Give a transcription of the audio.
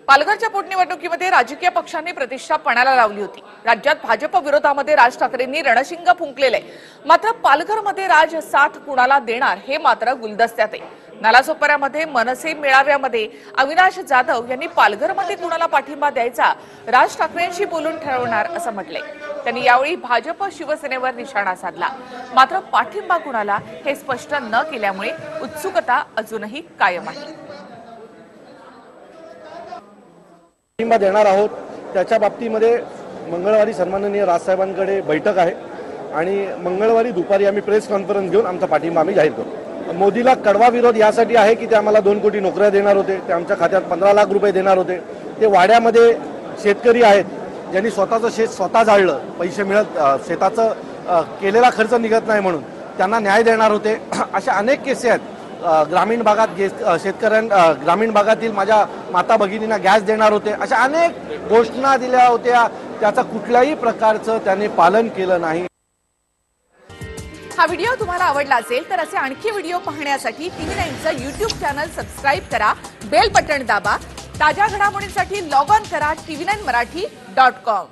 पालघरच्या पोटनिवडणुकीमध्ये राजकीय पक्षांनी प्रतिष्ठा पणाला लावली होती। राज्यात भाजप विरोधामध्ये राज ठाकरेंनी रणशिंग फुंकलेले, मात्र पालघरमध्ये राज साथ कुणाला देणार हे मात्र गुलदस्त्यात आहे। नालासोपाऱ्यामध्ये मनसे मेळाव्यामध्ये अविनाश जाधव यांनी पालघरमध्ये कुणाला पाठिंबा द्यायचा राज ठाकरेंशी बोलून ठरवणार असं म्हटलंय। त्यांनी यावेळी भाजप शिवसेनेवर निशाणा साधला, मात्र पाठिंबा कुणाला हे स्पष्ट न केल्यामुळे उत्सुकता अजूनही कायम आहे। पाठिंबा देणार आहोत त्याच्या बाबतीमध्ये मंगळवारी सन्माननीय राजसाहेबांकडे बैठक आहे आणि मंगळवारी दुपारी आम्ही प्रेस कॉन्फरन्स घेऊन आमचा पाठिंबा आम्ही जाहीर करू। मोदीला कडवा विरोध यासाठी आहे की ते आम्हाला 2 कोटी नोकऱ्या देणार होते, ते आमच्या खात्यात 15 लाख रुपये देणार होते, ते वाड्यामध्ये शेतकरी आहेत ज्यांनी स्वतःचं शेत स्वतः जाळलं, पैसे मिळत शेताचं केलेला खर्च निघत नाही म्हणून त्यांना न्याय देणार होते। अशा अनेक केसेस आहेत। ग्रामीण भागात ग्रामीण भागातील माझ्या माता भगिनींना गॅस देणार होते, अशा अनेक घोषणा दिल्या होत्या, त्याचा कुठल्याही प्रकारचं त्याने पालन केलं नाही। हा व्हिडिओ तुम्हाला आवडला असेल तर असे आणखी व्हिडिओ पाहण्यासाठी TV9चं YouTube चॅनल सबस्क्राइब करा, बेल बटन दाबा। ताज्या घडामोडींसाठी लॉग ऑन करा tv9marathi.com।